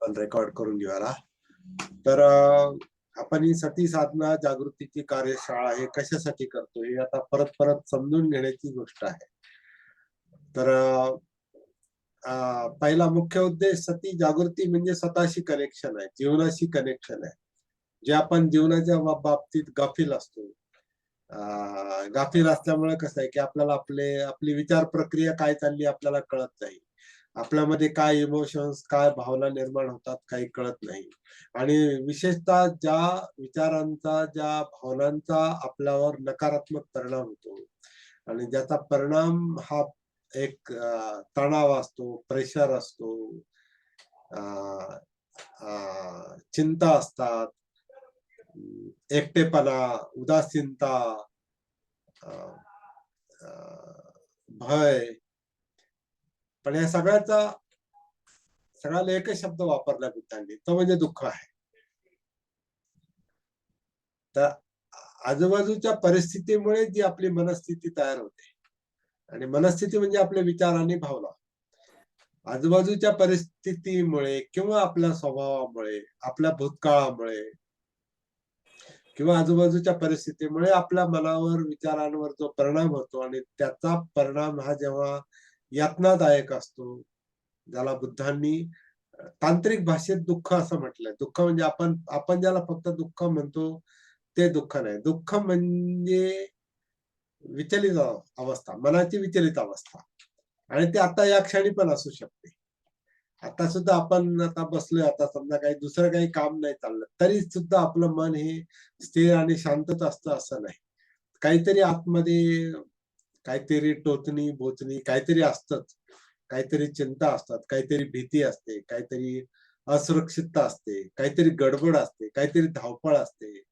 आपण रेकॉर्ड करून घेऊया. तर आपण ही सती साधना जागृतीची कार्यशाळा हे कशासाठी करतो हे आता परत परत समजून घेण्याची गोष्ट आहे. तर पहिला मुख्य उद्देश सती जागृती म्हणजे स्वतःशी कनेक्शन आहे, जीवनाशी कनेक्शन आहे. जे आपण जीवनाच्या बाबतीत गाफील असतो. गाफील असल्यामुळे कसं आहे की आपल्याला आपली विचार प्रक्रिया काय चालली आपल्याला कळत नाही. आपल्यामध्ये काय इमोशन्स, काय भावना निर्माण होतात काही कळत नाही. आणि विशेषतः ज्या विचारांचा, ज्या भावनांचा आपल्यावर नकारात्मक परिणाम होतो आणि ज्याचा परिणाम हा एक तणाव असतो, प्रेशर असतो, अ, चिंता असतात, एकटेपणा, उदासीनता, अ, अ, भय. पण या सगळ्याला एकच शब्द वापरला बुद्धांनी, तो म्हणजे दुःख आहे. तर आजूबाजूच्या परिस्थितीमुळे जी आपली मनस्थिती तयार होते आणि मनस्थिती म्हणजे आपले विचार आणि भावना. आजूबाजूच्या परिस्थितीमुळे किंवा आपल्या स्वभावामुळे, आपल्या भूतकाळामुळे किंवा आजूबाजूच्या परिस्थितीमुळे आपल्या मनावर, विचारांवर जो परिणाम होतो आणि त्याचा परिणाम हा जेव्हा यातनादायक असतो, ज्याला बुद्धांनी तांत्रिक भाषेत दुःख असं म्हटलंय. दुःख म्हणजे आपण आपण ज्याला फक्त दुःख म्हणतो, ते दुःख नाही. दुःख म्हणजे विचलित अवस्था, मनाची विचलित अवस्था आणि ते आता या क्षणी पण असू शकते. आता सुद्धा आपण आता बसलोय, आता समजा दुसरं काही काम नाही चाललं, तरी सुद्धा आपलं मन हे स्थिर आणि शांतच असतं असं नाही. काहीतरी आतमध्ये काहीतरी टोचणी, बोचणी काहीतरी असतंच. काहीतरी चिंता असतात, काहीतरी भीती असते, काहीतरी असुरक्षितता असते, काहीतरी गडबड असते, काहीतरी धावपळ असते,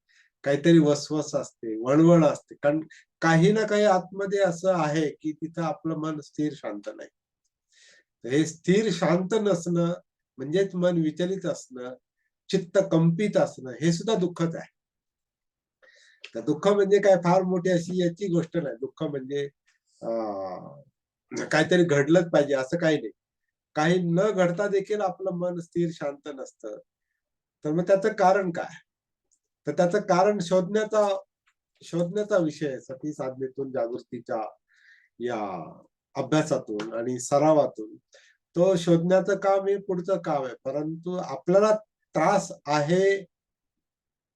काहीतरी वसवस असते, वणवण असते. कारण काही ना काही आतमध्ये असं आहे, की तिथं आपलं मन स्थिर शांत नाही. हे स्थिर शांत नसणं म्हणजेच मन विचलित असणं, चित्त कंपित असणं हे सुद्धा दुःखच आहे. तर दुःख म्हणजे काय फार मोठी अशी याची गोष्ट नाही. दुःख म्हणजे काहीतरी घडलंच पाहिजे असं काही नाही. काही न घडता देखील आपलं मन स्थिर शांत नसतं. तर मग त्याचं कारण काय? तर त्याचं कारण शोधण्याचा विषय आहे. सती साधनेतून, जागृतीच्या या अभ्यासातून आणि सरावातून तो शोधण्याचं काम हे पुढचं काम आहे. परंतु आपल्याला त्रास आहे,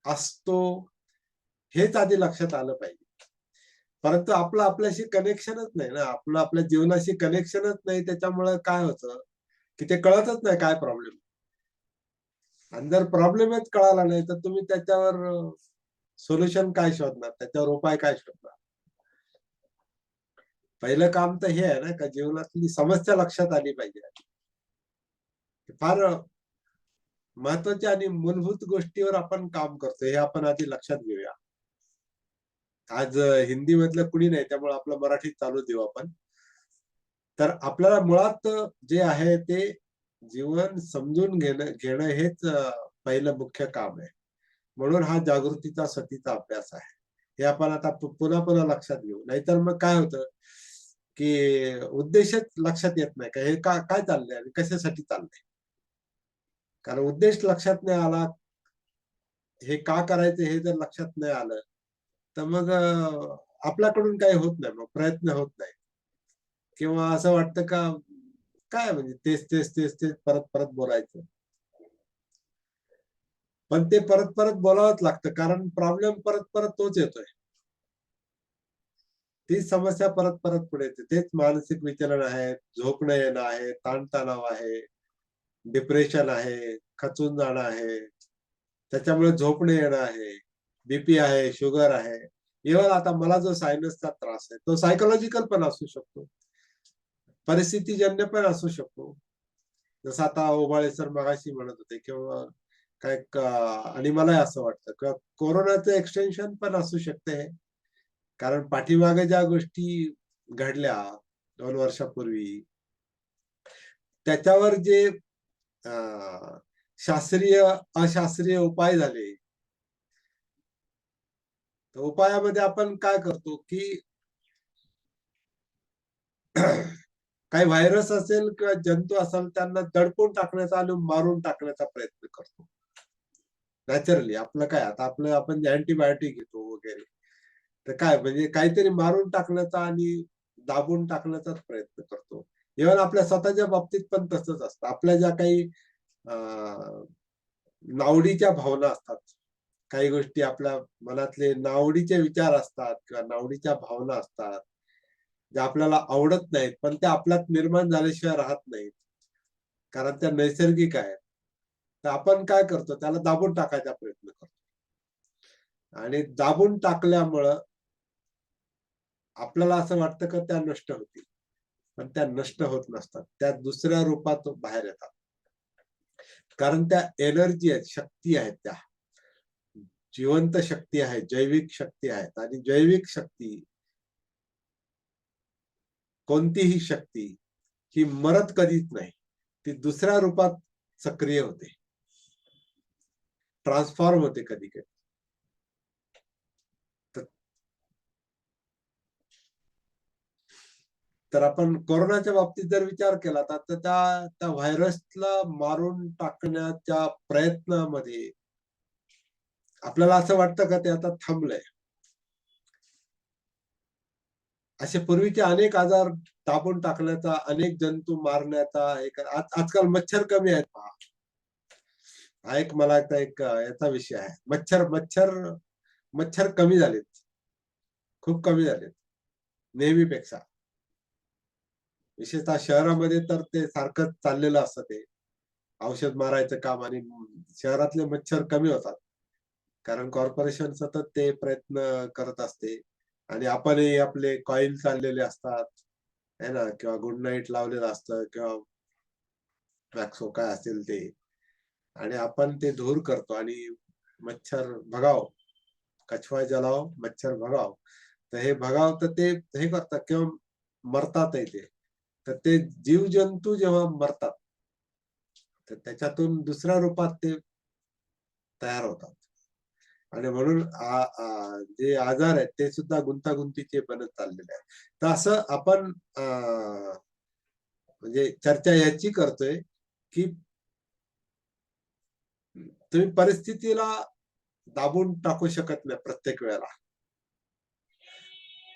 असतो हेच आधी लक्षात आलं पाहिजे. परंतु आपलं आपल्याशी कनेक्शनच नाही ना. आपलं आपल्या जीवनाशी कनेक्शनच नाही. त्याच्यामुळं काय होतं, की ते कळतच नाही काय प्रॉब्लेम. आणि जर प्रॉब्लेमच कळाला नाही, तर तुम्ही त्याच्यावर सोल्युशन काय शोधणार? त्याच्यावर उपाय काय शोधणार? पहिलं काम तर हे आहे ना, का जीवनातली समस्या लक्षात आली पाहिजे. फार महत्वाच्या आणि मूलभूत गोष्टीवर आपण काम करतोय, हे आपण आधी लक्षात घेऊया. आज हिंदी मधलं कुणी नाही, त्यामुळे आपलं मराठीत चालू देऊ आपण. तर आपल्याला मुळात जे आहे ते जीवन समजून घेणं हेच पहिलं मुख्य काम आहे. म्हणून हा जागृतीचा सतीचा अभ्यास आहे. हे आपण आता पुन्हा पुन्हा लक्षात घेऊ. नाहीतर मग काय होतं, की उद्देशच लक्षात येत नाही. का हे काय चाललंय आणि कशासाठी चाललंय? कारण उद्देश लक्षात नाही आला, हे का करायचं हे जर लक्षात नाही आलं, तर मग आपल्याकडून काही होत नाही. मग प्रयत्न होत नाही. किंवा असं वाटतं का, काय म्हणजे तेच परत परत बोलायचं. पण ते परत परत बोलावंच लागतं कारण प्रॉब्लेम परत परत तोच येतोय. तीच समस्या परत परत पुढे येते. तेच मानसिक विचलन आहे, झोप न येणं आहे, ताणतणाव आहे, डिप्रेशन आहे, खचून जाणं आहे. त्याच्यामुळे झोप न येणं आहे, बीपी आहे, शुगर आहे. इव्हन आता मला जो सायनसचा त्रास आहे, तो सायकॉलॉजिकल पण असू शकतो. परिस्थितीजन्य पण असू शकतो. जसं आता ओबाळे सर मगाशी म्हणत होते किंवा आणि मलाही असं वाटतं किंवा कोरोनाचं एक्सटेन्शन पण असू शकते हे. कारण पाठीमागे ज्या गोष्टी घडल्या 2 वर्षापूर्वी, त्याच्यावर जे अ, शास्त्रीय, अशास्त्रीय उपाय झाले. तर उपायामध्ये आपण काय करतो, की काही व्हायरस असेल किंवा जंतू असेल त्यांना दडपून टाकण्याचा आणि मारून टाकण्याचा प्रयत्न करतो. नॅचरली आपलं काय आता आपण अँटिबायोटिक घेतो वगैरे. तर काय म्हणजे काहीतरी मारून टाकण्याचा आणि दाबून टाकण्याचाच प्रयत्न करतो. इव्हन आपल्या स्वतःच्या बाबतीत पण तसंच असतं. आपल्या ज्या काही अ, नावडीच्या भावना असतात. काही गोष्टी आपल्या मनातले नावडीचे विचार असतात किंवा नावडीच्या भावना असतात. ज्या आपल्याला आवडत नाहीत, पण त्या आपल्यात निर्माण झाल्याशिवाय राहत नाहीत. कारण त्या नैसर्गिक आहेत. तर आपण काय करतो त्याला दाबून टाकायचा प्रयत्न करतो. आणि दाबून टाकल्यामुळं आपल्याला असं वाटतं की त्या नष्ट होतील. पण त्या नष्ट होत नसतात. त्या दुसऱ्या रूपात बाहेर येतात. कारण त्या एनर्जी आहेत, शक्ती आहेत त्या. जिवंत शक्ती आहे, जैविक शक्ती आहेत आणि जैविक शक्ती, कोणतीही शक्ती ही मरत कधीच नाही. ती दुसऱ्या रूपात सक्रिय होते. ट्रान्सफॉर्म होते कधी-कधी. तर तर आपण कोरोनाच्या बाबतीत जर विचार केला तर आता त्या त्या व्हायरसला मारून टाकण्याच्या प्रयत्नामध्ये आपल्याला असं वाटतं का ते आता थांबलंय? असे पूर्वीचे अनेक आजार दाबून टाकण्याचा, अनेक जंतू मारण्याचा एक आजकाल मच्छर कमी आहेत पहा. हा एक मला वाटतं एक याचा विषय आहे. मच्छर मच्छर मच्छर कमी झालेत. खूप कमी झालेत नेहमीपेक्षा. विशेषतः शहरामध्ये तर ते सारखं चाललेलं असतं ते. औषध मारायचं काम आणि शहरातले मच्छर कमी होतात. कारण कॉर्पोरेशन सतत ते प्रयत्न करत असते आणि आपणही आपले कॉईल चाललेले असतात, आहे ना? किंवा गुड नाईट लावलेलं असतं किंवा वॅक्सो काय असेल ते आणि आपण ते धूर करतो आणि मच्छर भगाव, कछुआ जलाओ, मच्छर भगाओ. तर हे भगाव तर ते हे करतात किंवा मरतातही ते. तर ते जीवजंतू जेव्हा मरतात, तर त्याच्यातून दुसऱ्या रूपात ते तयार होतात. आणि म्हणून जे आजार आहेत ते सुद्धा गुंतागुंतीचे बनत चाललेले आहेत. तर असं आपण म्हणजे चर्चा याची करतोय, की तुम्ही परिस्थितीला दाबून टाकू शकत नाही प्रत्येक वेळेला.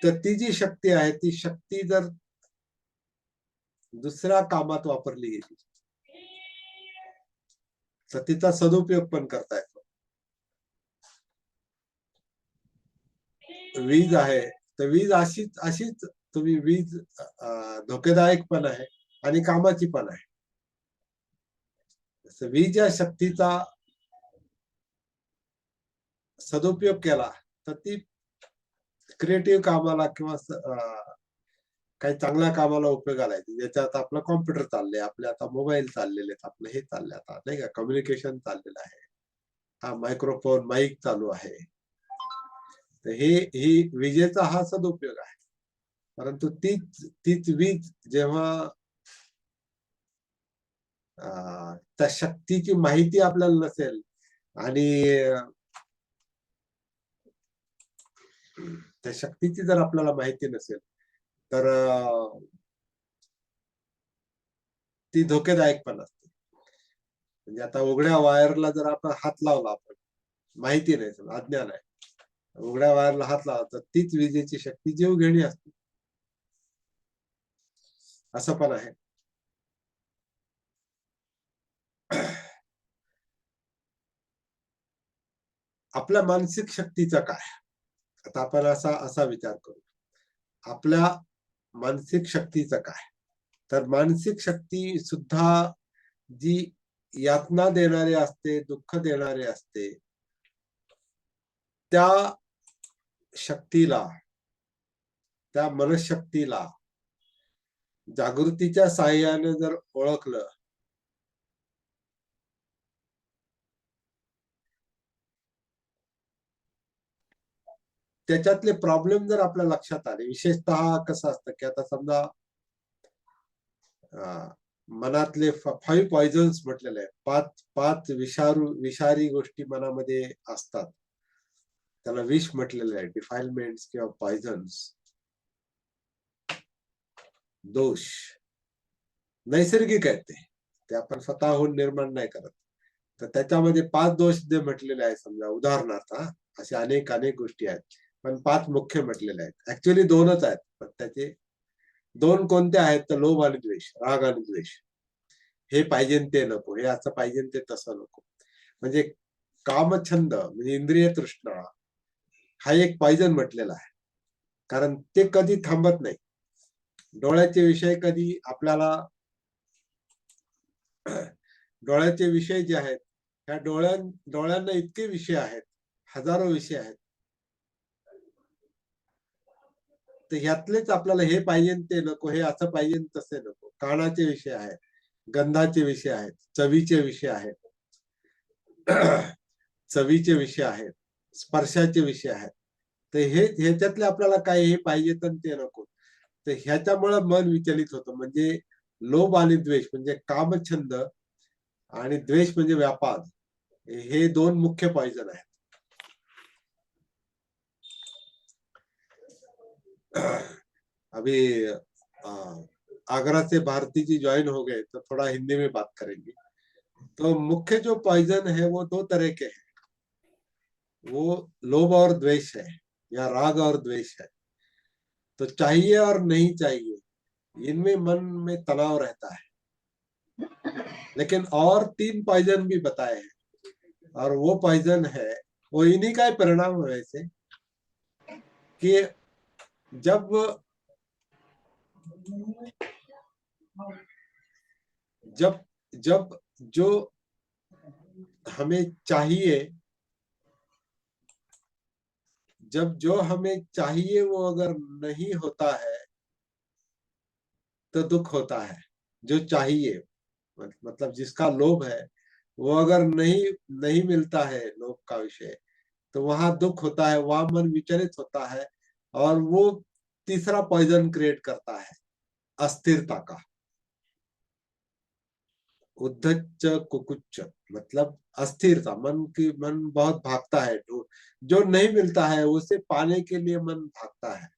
तर ती जी शक्ती आहे, ती शक्ती जर दुसऱ्या कामात वापरली गेली, तर तिचा सदुपयोग पण करता येतो. वीज आहे, तर वीज अशीच अशीच तुम्ही वीज धोकेदायक पण आहे आणि कामाची पण आहे. तसं वीज या शक्तीचा सदुपयोग केला, तर ती क्रिएटिव्ह कामाला किंवा काही चांगल्या कामाला उपयोगाला येते. ज्याच्यात आपला कॉम्प्युटर चाललंय, आपले आता मोबाईल चाललेले आहेत, आपलं हे चाललंय आता नाही का कम्युनिकेशन चाललेलं आहे. हा मायक्रोफोन, माईक चालू आहे. तर ही विजेचा हा सदुपयोग आहे. परंतु तीच तीच वीज जेव्हा अ, त्या शक्तीची माहिती आपल्याला नसेल आणि त्या शक्तीची जर आपल्याला माहिती नसेल, तर ती धोकेदायक पण असते. म्हणजे आता उघड्या वायरला जर आपण हात लावला आपण, माहिती नाही समजा, अज्ञान आहे. उघड्या वायरला हात लावला तर तीच विजेची शक्ती जीवघेणी असते. असं पण आहे. आपल्या मानसिक शक्तीचा काय? आता आपण असा असा विचार करू. आपल्या मानसिक शक्तीचं काय? तर मानसिक शक्ती सुद्धा जी यातना देणारी असते, दुःख देणारी असते, त्या शक्तीला, त्या मनःशक्तीला जागृतीच्या साहाय्याने जर ओळखलं, त्याच्यातले प्रॉब्लेम जर आपल्या लक्षात आले, विशेषतः कसं असतं, की आता समजा अ, मनातले 5 पॉइझन्स म्हटलेले आहेत. 5 विषारी गोष्टी मनामध्ये असतात. त्याला विष म्हटलेलं आहे. डिफाइलमेंट्स किंवा पॉइझन्स, दोष. नैसर्गिक आहेत ते आपण स्वतःहून निर्माण नाही करत. तर त्याच्यामध्ये 5 दोष जे म्हटलेले आहेत समजा उदाहरणार्थ असे अनेक अनेक गोष्टी आहेत. पण 5 मुख्य म्हटलेले आहेत. ऍक्च्युअली 2च आहेत. पण त्याचे 2 कोणते आहेत तर लोभ आणि द्वेष, राग आणि द्वेष. हे पाहिजे ते नको, हे असं पाहिजे ते तसं नको. म्हणजे कामछंद म्हणजे इंद्रिय तृष्णा हा एक पॉइझन म्हटलेला आहे. कारण ते कधी थांबत नाही. डोळ्याचे विषय कधी आपल्याला डोळ्याचे विषय जे आहेत, त्या डोळ्यांना इतके विषय आहेत, हजारो विषय आहेत. तर ह्यातलेच आपल्याला हे पाहिजे ते नको, हे असं पाहिजे तसे नको. कानाचे विषय आहेत, गंधाचे विषय आहेत, चवीचे विषय आहेत, चवीचे विषय आहेत, स्पर्शाचे विषय आहेत. तर हे ह्याच्यातले आपल्याला काय हे पाहिजे तर ते नको. तर ह्याच्यामुळं मन विचलित होतं. म्हणजे लोभ आणि द्वेष म्हणजे कामछंद आणि द्वेष म्हणजे व्यापाद. हे 2 मुख्य पॉइझन आहेत. अभी आगरा से भारती जी ज्वाइन हो गए तो थोड़ा हिंदी में बात करेंगे। तो मुख्य जो पॉइजन है वो 2 तरह के हैं। वो लोभ और द्वेष है या राग और द्वेष है। तो चाहिए और नहीं चाहिए, इनमें मन में तनाव रहता है। लेकिन और 3 पॉइजन भी बताए हैं और वो पॉइजन है, वो इन्हीं का ही परिणाम है वैसे कि जब जब जब जो हमें चाहिए जब जो हमें चाहिए वो अगर नहीं होता है तो दुख होता है। जो चाहिए मतलब जिसका लोभ है वो अगर नहीं नहीं मिलता है लोभ का विषय तो वहां दुख होता है, वहां मन विचलित होता है और वो तीसरा पॉइजन क्रिएट करता है अस्थिरता का। उद्धच कुकुच्च मतलब अस्थिरता, मन बहुत भागता है। जो नहीं मिलता है उसे पाने के लिए मन भागता है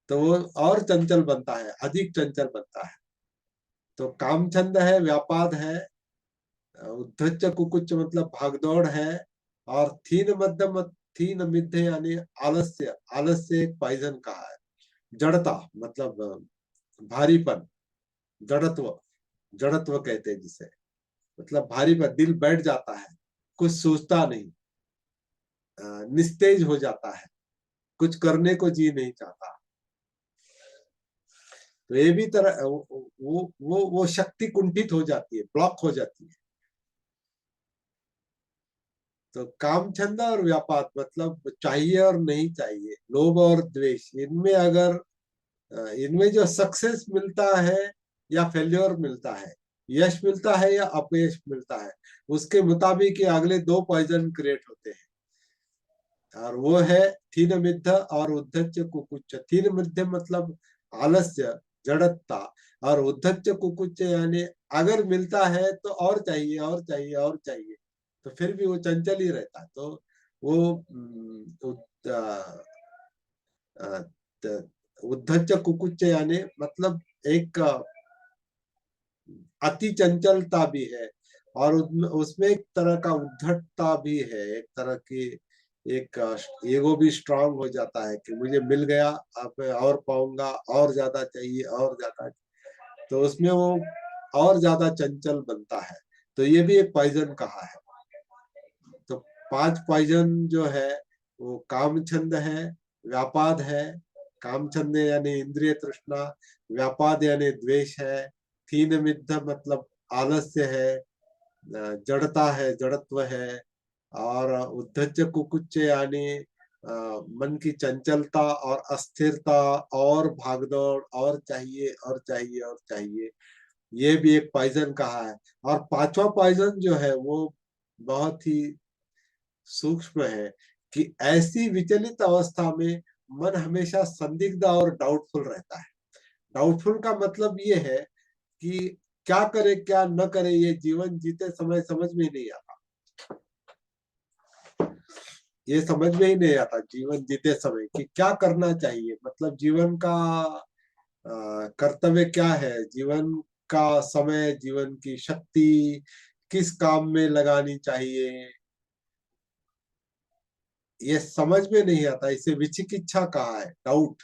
तो वो और चंचल बनता है, अधिक चंचल बनता है। तो कामछंद है, व्यापाद है, उद्धच कुकुच्च मतलब भागदौड़ है और थीन मिद्य यानी आलस्य। आलस्य एक पॉइजन कहा है। जड़ता मतलब भारीपन, जड़त्व, जड़त्व कहते हैं जिसे, मतलब भारीपन, दिल बैठ जाता है, कुछ सोचता नहीं, निस्तेज हो जाता है, कुछ करने को जी नहीं चाहता। तो ये भी तरह वो शक्ति कुंठित हो जाती है, ब्लॉक हो जाती है। तो कामछंद और व्यापाद मतलब चाहिए और नहीं चाहिए, लोभ और द्वेष, इनमें अगर इनमें जो सक्सेस मिलता है या फेल्योर मिलता है, यश मिलता है या अपयश मिलता है, उसके मुताबिक ये अगले 2 पॉइजन क्रिएट होते हैं। और वो है थीन मिद्ध और उद्धच कुकुच्च। थीन मिद्ध मतलब आलस्य, जड़ता, और उद्धच कुकुच्च यानी अगर मिलता है तो और चाहिए और चाहिए और चाहिए, तो फिर भी वो चंचल ही रहता है। तो वो उद्धच कुकुच्च यानी मतलब एक अति चंचलता भी है और उसमें एक तरह का उद्धटता भी है, एक तरह की एक ईगो भी स्ट्रांग हो जाता है कि मुझे मिल गया, अब मैं और पाऊंगा, और ज्यादा चाहिए और ज्यादा। तो उसमें वो और ज्यादा चंचल बनता है। तो ये भी एक पॉइजन कहा है। तो 5 पॉइजन जो है वो कामछंद है, व्यापाद है, कामछंद यानी इंद्रिय तृष्णा, व्यापाद यानी द्वेष है, थीन मिद्ध मतलब आलस्य है, जड़ता है, जड़त्व है, और उद्धच कुकुच्च यानी मन की चंचलता और अस्थिरता और भागदौड़ और चाहिए और चाहिए और चाहिए, ये भी एक पॉइजन कहा है। और 5वां पॉइजन जो है वो बहुत ही सूक्ष्म है कि ऐसी विचलित अवस्था में मन हमेशा संदिग्ध और डाउटफुल रहता है। डाउटफुल का मतलब ये है कि क्या करे क्या न करे ये जीवन जीते समय समझ में ही नहीं आता। ये समझ में ही नहीं आता जीवन जीते समय कि क्या करना चाहिए, मतलब जीवन का कर्तव्य क्या है, जीवन का समय, जीवन की शक्ति किस काम में लगानी चाहिए, ये समझ में नहीं आता। इसे विचिकित्सा कहा है, डाउट।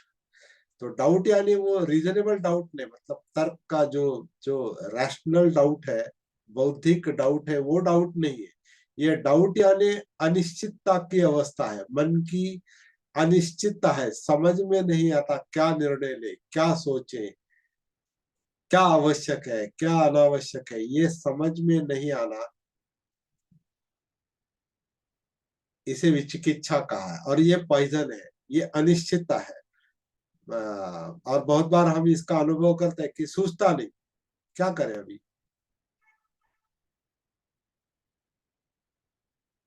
तो डाउट यानी वो रीजनेबल डाउट नहीं, मतलब तर्क का जो जो रैशनल डाउट है, बौद्धिक डाउट है, वो डाउट नहीं है। ये डाउट यानी अनिश्चितता की अवस्था है, मन की अनिश्चितता है, समझ में नहीं आता क्या निर्णय ले, क्या सोचे, क्या आवश्यक है, क्या अनावश्यक है, ये समझ में नहीं आना, इसे विचिकित्सा कहा है। और ये पॉइजन है, ये अनिश्चितता है। और बहुत बार हम इसका अनुभव करते हैं कि सूझता नहीं, क्या करें अभी।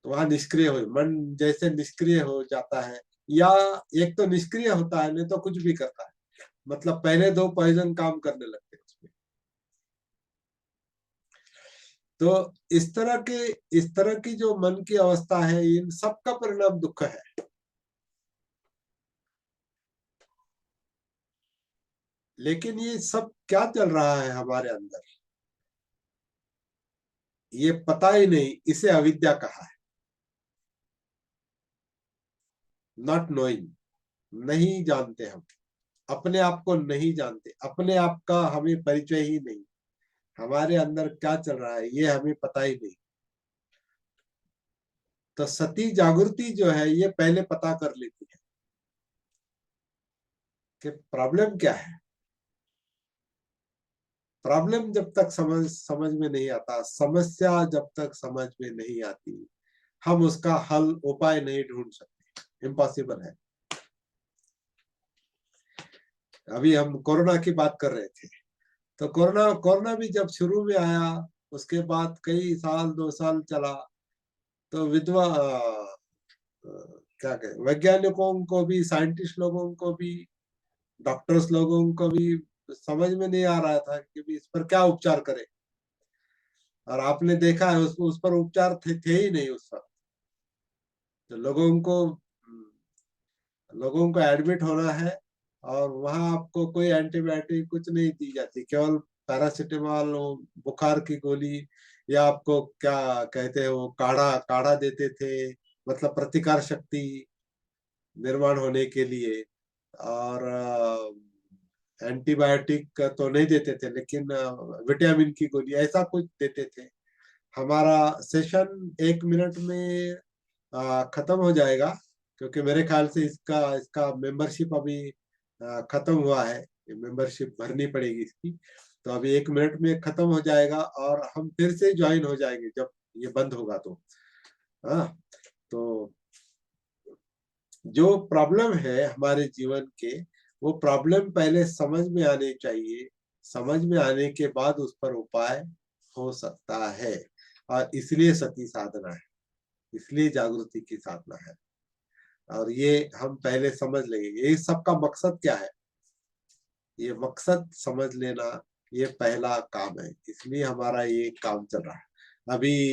तो वहां निष्क्रिय हो, मन जैसे निष्क्रिय हो जाता है, या एक तो निष्क्रिय होता है, नहीं तो कुछ भी करता है, मतलब पहले दो पॉइजन काम करने लगते हैं उसमें। तो इस तरह की जो मन की अवस्था है, इन सब का परिणाम दुख है। लेकिन ये सब क्या चल रहा है हमारे अंदर, ये पता ही नहीं, इसे अविद्या कहा है। नॉट नोइंग, नहीं जानते हम, अपने आप को नहीं जानते, अपने आप का हमें परिचय ही नहीं, हमारे अंदर क्या चल रहा है ये हमें पता ही नहीं। तो सती जागृति जो है, ये पहले पता कर लेती है कि प्रॉब्लम क्या है। प्रॉब्लम जब तक समझ समझ में नहीं आता, समस्या जब तक समझ में नहीं आती, हम उसका हल, उपाय नहीं ढूंढ सकते, इम्पॉसिबल है। अभी हम कोरोना की बात कर रहे थे, तो कोरोना कोरोना भी जब शुरू में आया, उसके बाद कई साल, 2 साल चला, तो क्या कहें, वैज्ञानिकों को भी, साइंटिस्ट लोगों को भी, डॉक्टर्स लोगों को भी समझ में नहीं आ रहा था कि भी इस पर क्या उपचार करें। और आपने देखा है, उस पर उपचार थे ही नहीं उस वक्त। तो लोगों को एडमिट होना है, और वहां आपको कोई एंटीबायोटिक कुछ नहीं दी जाती, केवल पैरासिटामोल, बुखार की गोली, या आपको क्या कहते हैं वो काढ़ा काढ़ा देते थे, मतलब प्रतिकार शक्ति निर्माण होने के लिए। और एंटीबायोटिक तो नहीं देते थे, लेकिन विटामिन की गोली ऐसा कुछ देते थे। हमारा सेशन 1 मिनट में खत्म हो जाएगा, क्योंकि मेरे ख्याल से इसका इसका मेंबरशिप अभी खत्म हुआ है, मेंबरशिप भरनी पड़ेगी इसकी। तो अभी 1 मिनट में खत्म हो जाएगा, और हम फिर से ज्वाइन हो जाएंगे जब ये बंद होगा तो। हाँ। तो जो प्रॉब्लम है हमारे जीवन के, वो प्रॉब्लम पहले समझ में आने चाहिए, समझ में आने के बाद उस पर उपाय हो सकता है। और इसलिए सती साधना है, इसलिए जागृति की साधना है। और ये हम पहले समझ लेंगे, ये सबका मकसद क्या है, ये मकसद समझ लेना, ये पहला काम है, इसलिए हमारा ये काम चल रहा है अभी।